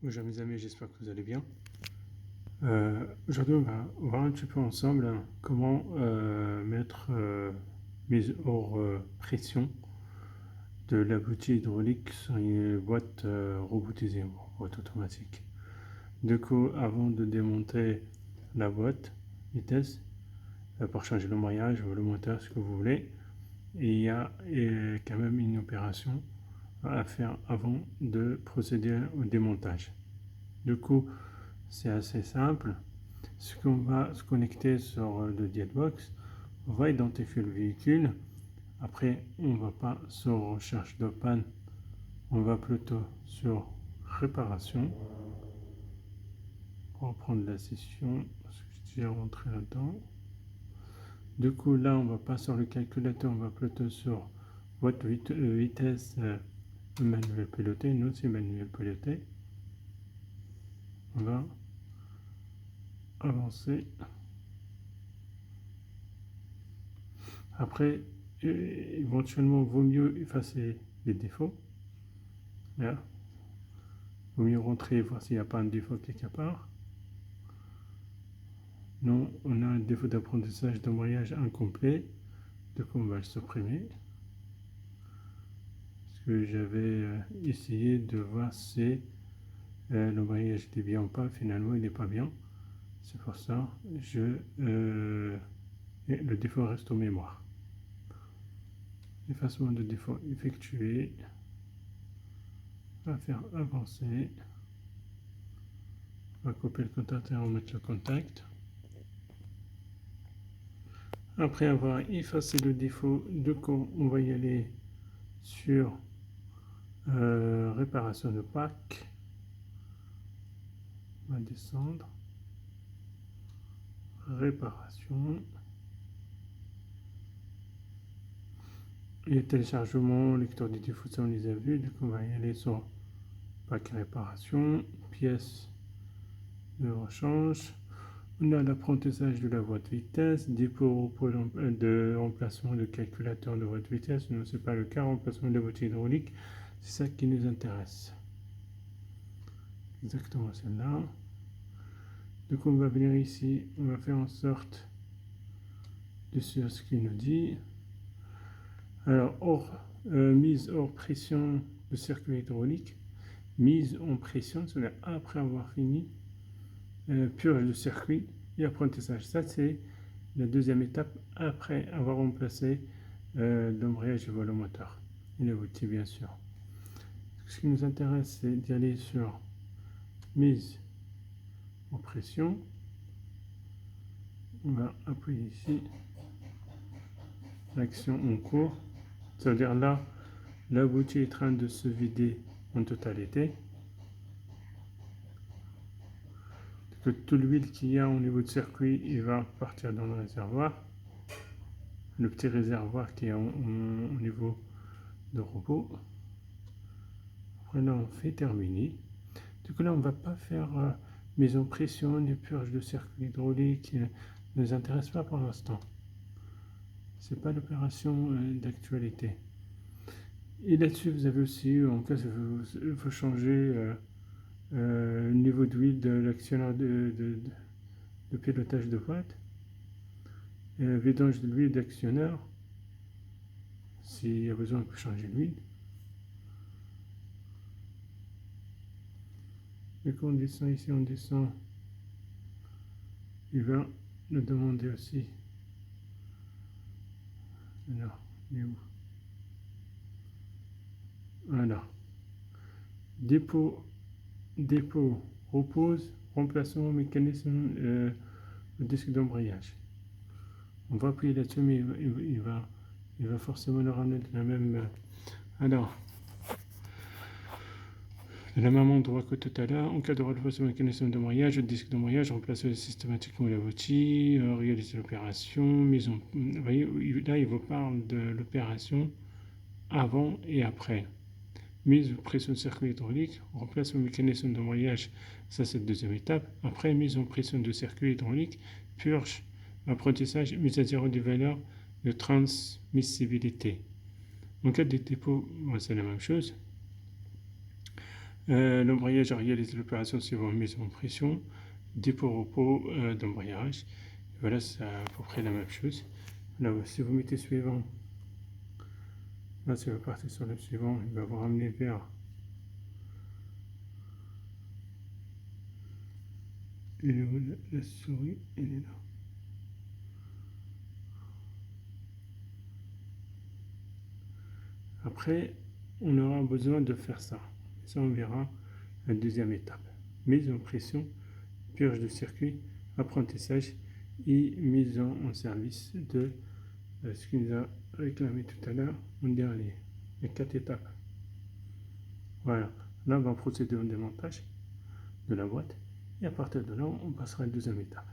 Bonjour mes amis, j'espère que vous allez bien. Aujourd'hui, on va voir un petit peu ensemble comment mettre mise hors pression de la boutie hydraulique sur une boîte robotisée, ou boîte automatique. Du coup, avant de démonter la boîte vitesse, pour changer le maillage ou le moteur, ce que vous voulez, il y a quand même une opération à faire avant de procéder au démontage. Du coup, c'est assez simple. Ce qu'on va se connecter sur le Dietbox, on va identifier le véhicule. Après, on ne va pas sur recherche de panne, on va plutôt sur réparation pour reprendre la session, parce que je suis rentré là-dedans. Du coup, là, on ne va pas sur le calculateur, on va plutôt sur votre vitesse manuel piloté. Nous, c'est manuel piloté. On va avancer. Après, éventuellement, il vaut mieux effacer les défauts. Là, il vaut mieux rentrer et voir s'il n'y a pas un défaut quelque part. Non, on a un défaut d'apprentissage d'embrayage incomplet. Donc on va le supprimer. Parce que j'avais essayé de voir si l'embrayage était bien ou pas. Finalement, il n'est pas bien. C'est pour ça que le défaut reste en mémoire. Effacement de défaut effectué. On va faire avancer. On va couper le contact et remettre le contact. Après avoir effacé le défaut, on va y aller sur réparation de pack. On va descendre. Réparation. Les téléchargements, lecteur des défauts, ça on les a vus. Du coup, on va y aller sur pack réparation, pièces de rechange. On a l'apprentissage de la boîte vitesse, dépôt de remplacement de calculateur de boîte vitesse. Non, ce n'est pas le cas, remplacement de la boîte hydraulique. C'est ça qui nous intéresse. Exactement celle-là. Donc on va venir ici, on va faire en sorte de suivre ce qu'il nous dit. Alors, mise hors pression de circuit hydraulique. Mise en pression, c'est-à-dire après avoir fini, purge de circuit et apprentissage. Ça, c'est la deuxième étape après avoir remplacé l'embrayage et le volant moteur. Et le outil, bien sûr. Ce qui nous intéresse, c'est d'y aller sur mise en pression. On va appuyer ici. L'action en cours. C'est-à-dire là, la bouteille est en train de se vider en totalité. Que toute l'huile qu'il y a au niveau du circuit, il va partir dans le réservoir. Le petit réservoir qui est au niveau de repos. Après là, on fait terminer. Du coup là, on ne va pas faire mise en pression, ni purge de circuit hydraulique. Ne nous intéresse pas pour l'instant. Ce n'est pas l'opération d'actualité. Et là-dessus, vous avez aussi, en cas il faut changer le niveau d'huile de l'actionnaire de pilotage de boîte. Vidange de l'huile d'actionneur. S'il y a besoin, on peut changer l'huile. Et quand on descend ici, on descend. Il va nous demander aussi. Alors, il est où? Voilà. Dépôt, repose, remplacement, mécanisme, le disque d'embrayage. On va appuyer là-dessus, mais il va forcément le ramener de la même. Alors, de la même endroit que tout à l'heure, en cas de remplacement mécanisme d'embrayage, le disque d'embrayage, remplacer systématiquement la boutie, réaliser l'opération, vous voyez, là, il vous parle de l'opération avant et après. Mise en pression de circuit hydraulique, remplace le mécanisme d'embrayage, ça c'est la deuxième étape. Après, mise en pression de circuit hydraulique, purge, apprentissage, mise à zéro des valeurs de transmissibilité. En cas de dépôt, c'est la même chose. L'embrayage réalise l'opération suivant mise en pression, dépôt repos d'embrayage. Voilà, c'est à peu près la même chose. Là, si vous mettez suivant, là, si vous partez sur le suivant, il va vous ramener vers la souris, elle est là. Après, on aura besoin de faire ça. Ça, on verra la deuxième étape. Mise en pression, purge de circuit, apprentissage et mise en service de ce qu'il nous a réclamé tout à l'heure en dernier. Les 4 étapes. Voilà. Là, on va procéder au démontage de la boîte et à partir de là, on passera à la deuxième étape.